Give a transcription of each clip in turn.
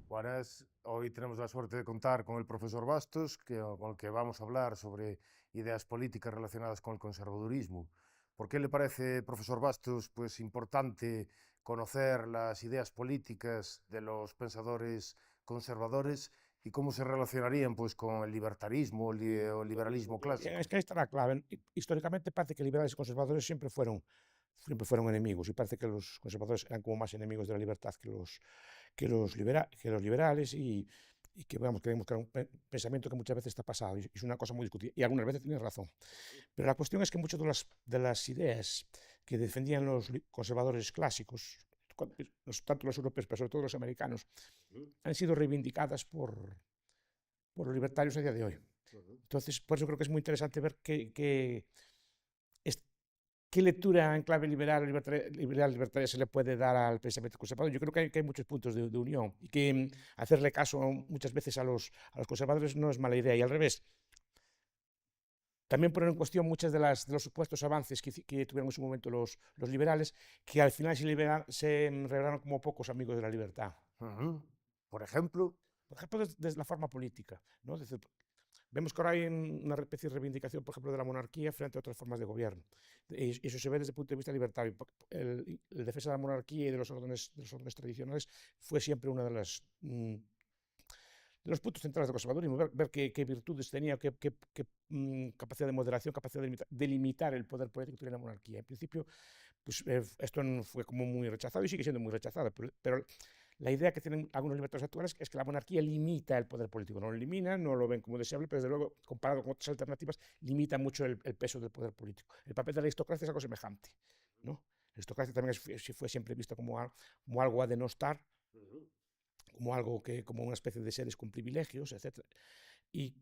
Buenas, hoy tenemos la suerte de contar con el profesor Bastos, con el que vamos a hablar sobre ideas políticas relacionadas con el conservadurismo. ¿Por qué le parece, profesor Bastos, pues importante conocer las ideas políticas de los pensadores conservadores y cómo se relacionarían pues con el libertarismo o el liberalismo Bien, clásico? es que ahí está la clave. Históricamente parece que liberales y conservadores siempre fueron enemigos y parece que los conservadores eran como más enemigos de la libertad que los liberales y que, vamos, creemos que era un pensamiento que muchas veces está pasado y es una cosa muy discutida y algunas veces tiene razón. Pero la cuestión es que muchas de las ideas que defendían los conservadores clásicos, tanto los europeos, pero sobre todo los americanos, han sido reivindicadas por los libertarios a día de hoy. Entonces, por eso creo que es muy interesante ver qué lectura en clave liberal libertaria se le puede dar al pensamiento conservador. Yo creo que hay muchos puntos de unión y que hacerle caso muchas veces a los conservadores no es mala idea. Y al revés, también poner en cuestión muchos de los supuestos avances que tuvieron en su momento los liberales, que al final se revelaron como pocos amigos de la libertad. Ujú. Por ejemplo, Por ejemplo, desde la forma política, ¿no? Vemos que ahora hay una especie de reivindicación, por ejemplo, de la monarquía frente a otras formas de gobierno. Y eso se ve desde el punto de vista libertario. El defensa de la monarquía y de los órdenes tradicionales fue siempre uno de los puntos centrales del conservadurismo, ver qué virtudes tenía, qué capacidad de moderación, capacidad de limitar el poder político que tenía la monarquía. En principio, pues esto fue como muy rechazado y sigue siendo muy rechazado, pero la idea que tienen algunos libertarios actuales es que la monarquía limita el poder político, no lo elimina, no lo ven como deseable, pero desde luego, comparado con otras alternativas, limita mucho el peso del poder político. El papel de la aristocracia es algo semejante, ¿no? La aristocracia también fue siempre vista como algo a denostar, como una especie de seres con privilegios, etcétera. Y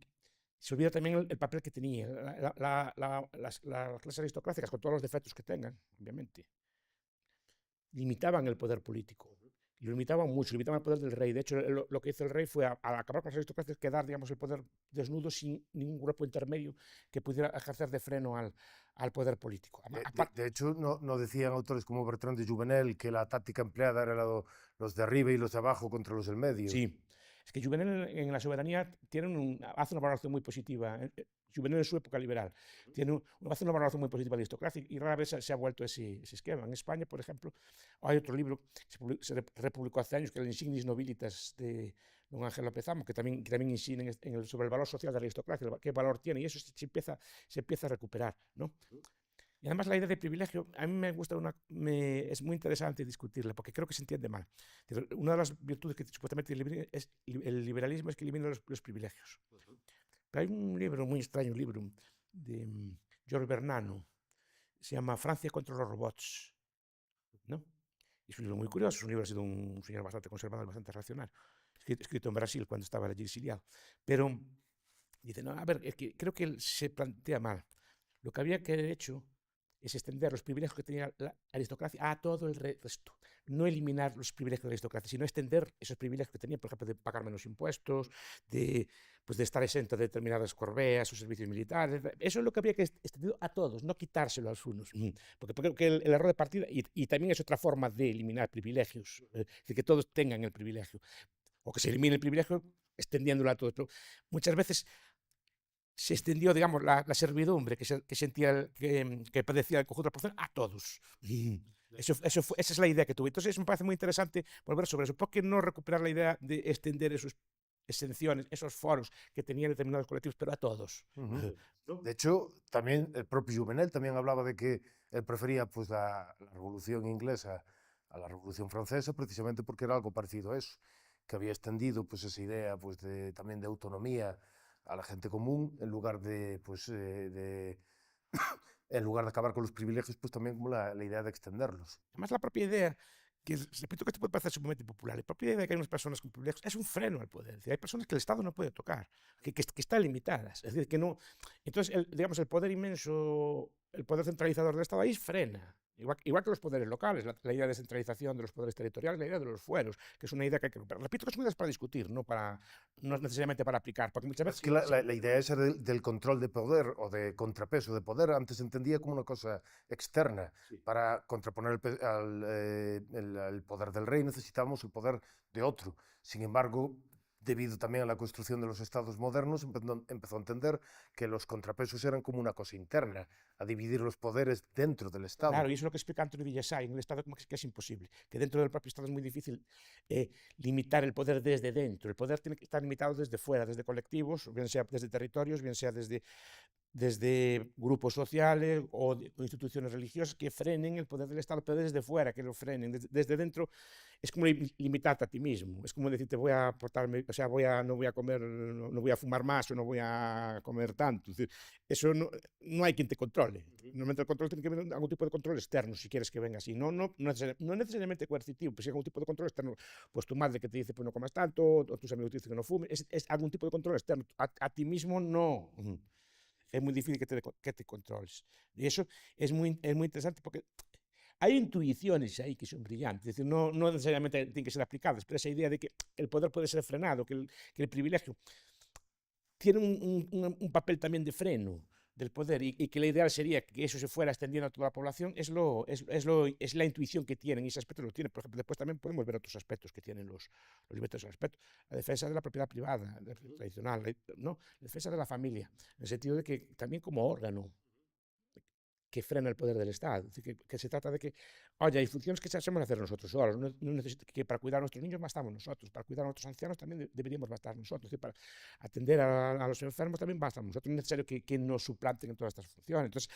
se olvida también el papel que tenía las clases aristocráticas, con todos los defectos que tengan, obviamente, limitaban el poder político. Y lo limitaban mucho, limitaban el poder del rey. De hecho, lo que hizo el rey fue, al acabar con las aristocracias, quedar, digamos, el poder desnudo sin ningún grupo intermedio que pudiera ejercer de freno al poder político. de hecho, no decían autores como Bertrand de Juvenel que la táctica empleada era los de arriba y los de abajo contra los del medio. Sí, es que Juvenal en la soberanía hace una valoración muy positiva. Juvenal en su época liberal hace una valoración muy positiva de la aristocracia y rara vez se ha vuelto ese esquema. En España, por ejemplo, hay otro libro que se republicó hace años, que es el Insignis Nobilitas de don Ángel López Amo, que también incide sobre el valor social de la aristocracia, qué valor tiene, y eso se empieza a recuperar, ¿no? Y además la idea de privilegio, a mí me gusta es muy interesante discutirla, porque creo que se entiende mal. Una de las virtudes que supuestamente es el liberalismo es que elimina los privilegios. Pero hay un libro muy extraño, un libro de George Bernano, se llama Francia contra los robots, ¿no? Y es un libro muy curioso, es un libro ha sido un señor bastante conservador, bastante racional, escrito en Brasil cuando estaba allí exiliado. Pero dice, no, a ver, es que creo que él se plantea mal. Lo que había que haber hecho es extender los privilegios que tenía la aristocracia a todo el resto. No eliminar los privilegios de la aristocracia, sino extender esos privilegios que tenía, por ejemplo, de pagar menos impuestos, pues de estar exento de determinadas corveas o servicios militares. Eso es lo que habría que extendido a todos, no quitárselo a unos. Porque creo que el error de partida, y también es otra forma de eliminar privilegios, de que todos tengan el privilegio, o que se elimine el privilegio extendiéndolo a todos. Pero muchas veces se extendió, digamos, la servidumbre que padecía el conjunto de la población a todos. Esa es la idea que tuve. Entonces, eso me parece muy interesante volver sobre eso. ¿Por qué no recuperar la idea de extender esas exenciones, esos foros que tenían determinados colectivos, pero a todos? Ujú. ¿No? De hecho, también el propio Juvenel también hablaba de que él prefería pues la Revolución Inglesa a la Revolución Francesa precisamente porque era algo parecido a eso, que había extendido pues esa idea pues también de autonomía a la gente común en lugar en lugar de acabar con los privilegios, pues también como la idea de extenderlos. Además, la propia idea, que repito que esto puede parecer sumamente impopular, la propia idea de que hay unas personas con privilegios es un freno al poder. Es decir, hay personas que el Estado no puede tocar, que están limitadas. Es decir, que no. Entonces, digamos, el poder inmenso, el poder centralizador del Estado ahí frena. Igual que los poderes locales, la idea de descentralización de los poderes territoriales, la idea de los fueros, que es una idea que hay que romper. Repito que son ideas para discutir, no necesariamente para aplicar, porque muchas veces... Es que la idea esa del control de poder o de contrapeso de poder antes se entendía como una cosa externa. Sí. Para contraponer el poder del rey necesitábamos el poder de otro. Sin embargo, debido también a la construcción de los estados modernos, empezó a entender que los contrapesos eran como una cosa interna, a dividir los poderes dentro del Estado. Claro, y eso es lo que explica Anthony Villasay en el Estado, como que es imposible, que dentro del propio Estado es muy difícil limitar el poder desde dentro. El poder tiene que estar limitado desde fuera, desde colectivos, bien sea desde territorios, bien sea desde grupos sociales o instituciones religiosas que frenen el poder del Estado, pero desde fuera, que lo frenen. Desde dentro es como limitarte a ti mismo, es como decirte voy a portarme, o sea, no voy a comer, no voy a fumar más o no voy a comer tanto. Es decir, eso no hay quien te controle. Normalmente el control tiene que haber algún tipo de control externo, si quieres que venga así. No necesariamente coercitivo, pero si hay algún tipo de control externo, pues tu madre que te dice pues no comas tanto, o tus amigos te dicen que no fumes, es algún tipo de control externo. A ti mismo no. Es muy difícil que te controles. Y eso es muy interesante porque hay intuiciones ahí que son brillantes. Es decir, no necesariamente tienen que ser aplicadas, pero esa idea de que el poder puede ser frenado, que el privilegio tiene un papel también de freno del poder y que la ideal sería que eso se fuera extendiendo a toda la población, es la intuición que tienen, y ese aspecto lo tienen. Por ejemplo, después también podemos ver otros aspectos que tienen los libertarios al respecto. La defensa de la propiedad privada, tradicional, ¿no? La defensa de la familia, en el sentido de que también como órgano que frena el poder del Estado. Es decir, que se trata de que, oye, hay funciones que sabemos hacer nosotros solos, que para cuidar a nuestros niños bastamos nosotros, para cuidar a nuestros ancianos también deberíamos bastar nosotros, es decir, para atender a los enfermos también bastamos nosotros, no es necesario que nos suplanten en todas estas funciones. Entonces,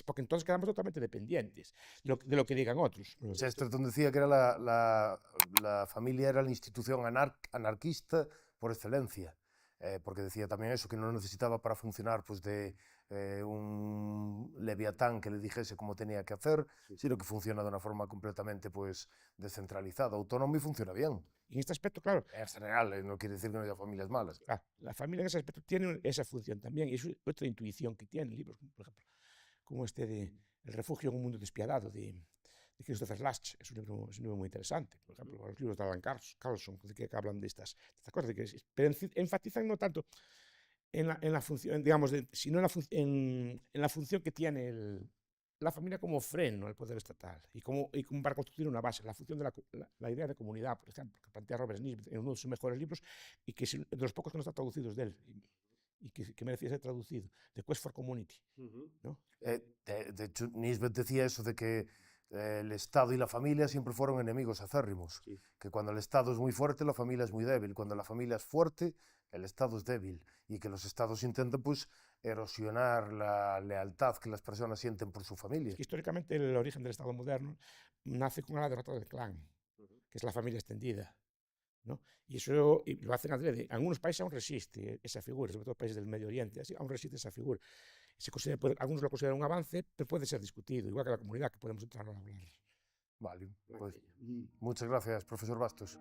porque entonces quedamos totalmente dependientes de lo que digan otros. Chesterton decía que era la familia era la institución anarquista por excelencia, porque decía también eso, que no necesitaba para funcionar pues de un leviatán que le dijese cómo tenía que hacer, sino que funciona de una forma completamente pues descentralizada, autónoma y funciona bien. Y en este aspecto, claro. En general, no quiere decir que no haya familias malas. La familia en ese aspecto tiene esa función también, y es otra intuición que tienen libros, por ejemplo, como este de El refugio en un mundo despiadado, de Christopher Lasch. Es un libro muy interesante. Por ejemplo, los libros de Alan Carlson, que hablan de estas cosas, pero enfatizan no tanto en la función, digamos, sino en la función que tiene la familia como freno al poder estatal y como para construir una base, la función de la idea de comunidad, por ejemplo, que plantea Robert Nisbet en uno de sus mejores libros y que es de los pocos que no están traducidos de él y que merecía ser traducido, The Quest for Community. ¿No? De hecho, Nisbet decía eso de que el Estado y la familia siempre fueron enemigos acérrimos, Sí. que cuando el Estado es muy fuerte, la familia es muy débil, cuando la familia es fuerte, el Estado es débil, y que los Estados intentan pues erosionar la lealtad que las personas sienten por su familia. Es que históricamente el origen del Estado moderno nace con la derrota del clan, que es la familia extendida, ¿no? Y eso lo hacen adrede. En algunos países aún resiste esa figura, sobre todo países del Medio Oriente, así, aún resiste esa figura. Algunos lo consideran un avance, pero puede ser discutido, igual que la comunidad, que podemos entrar a hablar. Vale, pues muchas gracias, profesor Bastos.